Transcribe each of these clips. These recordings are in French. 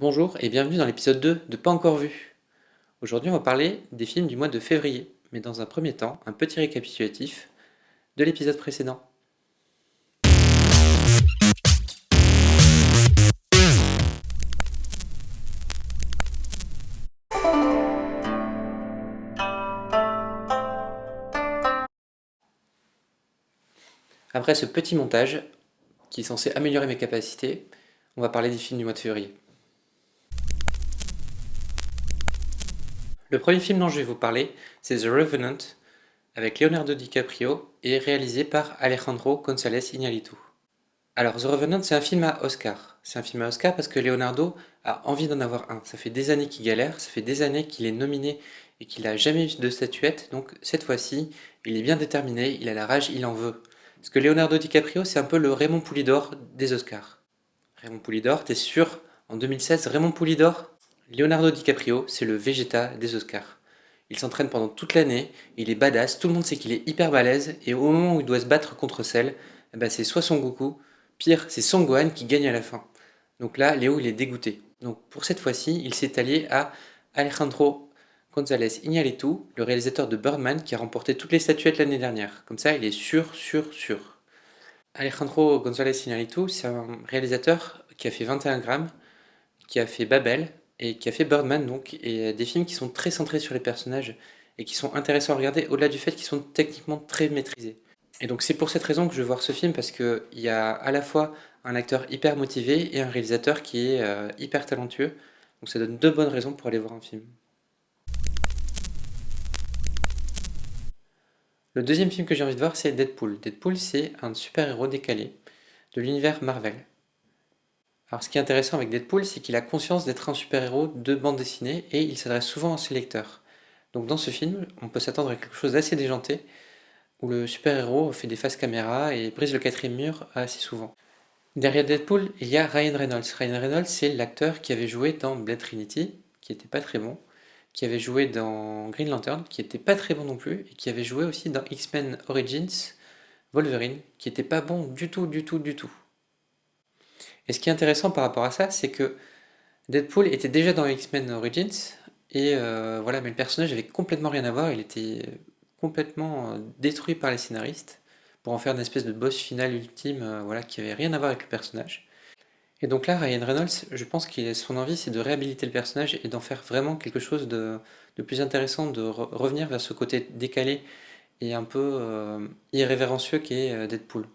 Bonjour et bienvenue dans l'épisode 2 de Pas encore vu. Aujourd'hui on va parler des films du mois de février, mais dans un premier temps, un petit récapitulatif de l'épisode précédent. Après ce petit montage, qui est censé améliorer mes capacités, on va parler des films du mois de février. Le premier film dont je vais vous parler, c'est The Revenant, avec Leonardo DiCaprio et réalisé par Alejandro González Iñárritu. Alors, The Revenant, c'est un film à Oscar. C'est un film à Oscar parce que Leonardo a envie d'en avoir un. Ça fait des années qu'il galère, ça fait des années qu'il est nominé et qu'il n'a jamais eu de statuette. Donc, cette fois-ci, il est bien déterminé, il a la rage, il en veut. Parce que Leonardo DiCaprio, c'est un peu le Raymond Poulidor des Oscars. Raymond Poulidor, t'es sûr? En 2016, Raymond Poulidor? Leonardo DiCaprio, c'est le Vegeta des Oscars. Il s'entraîne pendant toute l'année, il est badass, tout le monde sait qu'il est hyper balèze, et au moment où il doit se battre contre Cell, eh ben c'est soit Son Goku, pire, c'est Son Gohan qui gagne à la fin. Donc là, Léo, il est dégoûté. Donc pour cette fois-ci, il s'est allié à Alejandro González Iñárritu, le réalisateur de Birdman, qui a remporté toutes les statuettes l'année dernière. Comme ça, il est sûr. Alejandro González Iñárritu, c'est un réalisateur qui a fait 21 grammes, qui a fait Babel et qui a fait Birdman, donc, et des films qui sont très centrés sur les personnages et qui sont intéressants à regarder au-delà du fait qu'ils sont techniquement très maîtrisés. Et donc c'est pour cette raison que je veux voir ce film parce qu'il y a à la fois un acteur hyper motivé et un réalisateur qui est hyper talentueux. Donc ça donne deux bonnes raisons pour aller voir un film. Le deuxième film que j'ai envie de voir, c'est Deadpool. Deadpool, c'est un super-héros décalé de l'univers Marvel. Alors ce qui est intéressant avec Deadpool, c'est qu'il a conscience d'être un super-héros de bande dessinée et il s'adresse souvent à ses lecteurs. Donc dans ce film, on peut s'attendre à quelque chose d'assez déjanté, où le super-héros fait des faces caméra et brise le quatrième mur assez souvent. Derrière Deadpool, il y a Ryan Reynolds. Ryan Reynolds, c'est l'acteur qui avait joué dans Blade Trinity, qui était pas très bon, qui avait joué dans Green Lantern, qui était pas très bon non plus, et qui avait joué aussi dans X-Men Origins Wolverine, qui était pas bon du tout. Et ce qui est intéressant par rapport à ça, c'est que Deadpool était déjà dans X-Men Origins, et voilà, mais le personnage avait complètement rien à voir, il était complètement détruit par les scénaristes pour en faire une espèce de boss final ultime, voilà, qui avait rien à voir avec le personnage. Et donc là, Ryan Reynolds, je pense que son envie, c'est de réhabiliter le personnage et d'en faire vraiment quelque chose de plus intéressant, de revenir vers ce côté décalé et un peu irrévérencieux qu'est Deadpool.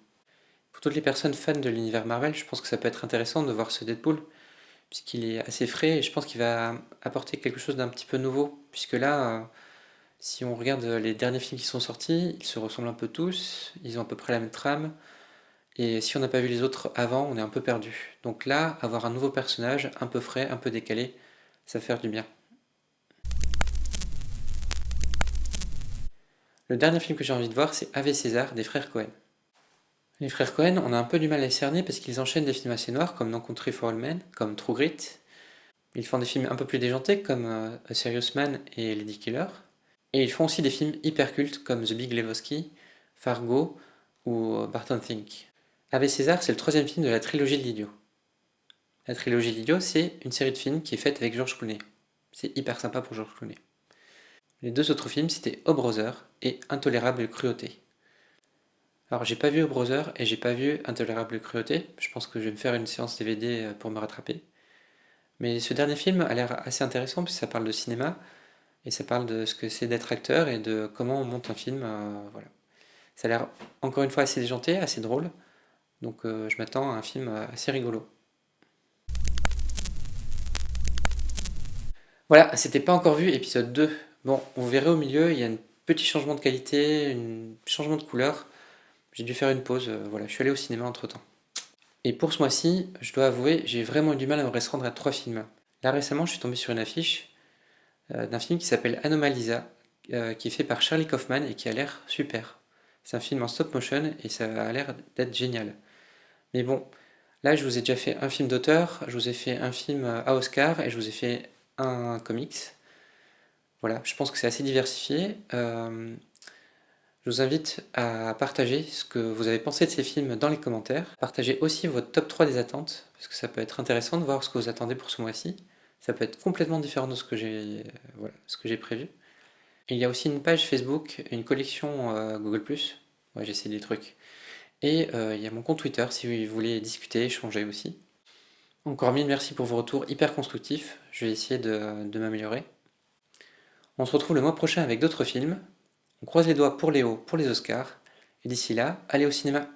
Pour toutes les personnes fans de l'univers Marvel, je pense que ça peut être intéressant de voir ce Deadpool, puisqu'il est assez frais et je pense qu'il va apporter quelque chose d'un petit peu nouveau, puisque là, si on regarde les derniers films qui sont sortis, ils se ressemblent un peu tous, ils ont à peu près la même trame, et si on n'a pas vu les autres avant, on est un peu perdu. Donc là, avoir un nouveau personnage, un peu frais, un peu décalé, ça fait faire du bien. Le dernier film que j'ai envie de voir, c'est Ave César des frères Cohen. Les frères Cohen, on a un peu du mal à les cerner parce qu'ils enchaînent des films assez noirs comme No Country for All Men, comme True Grit. Ils font des films un peu plus déjantés comme A Serious Man et Lady Killer. Et ils font aussi des films hyper cultes comme The Big Lebowski, Fargo ou Barton Fink. Ave César, c'est le troisième film de la trilogie de l'Idiot. La trilogie de l'Idiot, c'est une série de films qui est faite avec George Clooney. C'est hyper sympa pour George Clooney. Les deux autres films, c'était O Brother et Intolérable cruauté. Alors j'ai pas vu O Brother et j'ai pas vu Intolérable cruauté. Je pense que je vais me faire une séance DVD pour me rattraper. Mais ce dernier film a l'air assez intéressant puisque ça parle de cinéma et ça parle de ce que c'est d'être acteur et de comment on monte un film. Voilà. Ça a l'air encore une fois assez déjanté, assez drôle. Donc je m'attends à un film assez rigolo. Voilà, c'était pas encore vu, épisode 2. Bon, vous verrez au milieu, il y a un petit changement de qualité, un changement de couleur. J'ai dû faire une pause, voilà, je suis allé au cinéma entre-temps. Et pour ce mois-ci, je dois avouer, j'ai vraiment eu du mal à me restreindre à trois films. Là récemment, je suis tombé sur une affiche d'un film qui s'appelle Anomalisa, qui est fait par Charlie Kaufman et qui a l'air super. C'est un film en stop motion et ça a l'air d'être génial. Mais bon, là je vous ai déjà fait un film d'auteur, je vous ai fait un film à Oscar et je vous ai fait un comics. Voilà, je pense que c'est assez diversifié. Je vous invite à partager ce que vous avez pensé de ces films dans les commentaires. Partagez aussi votre top 3 des attentes, parce que ça peut être intéressant de voir ce que vous attendez pour ce mois-ci. Ça peut être complètement différent de ce que voilà, ce que j'ai prévu. Et il y a aussi une page Facebook, une collection Google+. Ouais, j'essaie des trucs. Et il y a mon compte Twitter si vous voulez discuter, échanger aussi. Encore mille merci pour vos retours hyper constructifs. Je vais essayer de m'améliorer. On se retrouve le mois prochain avec d'autres films. On croise les doigts pour Léo, pour les Oscars. Et d'ici là, allez au cinéma!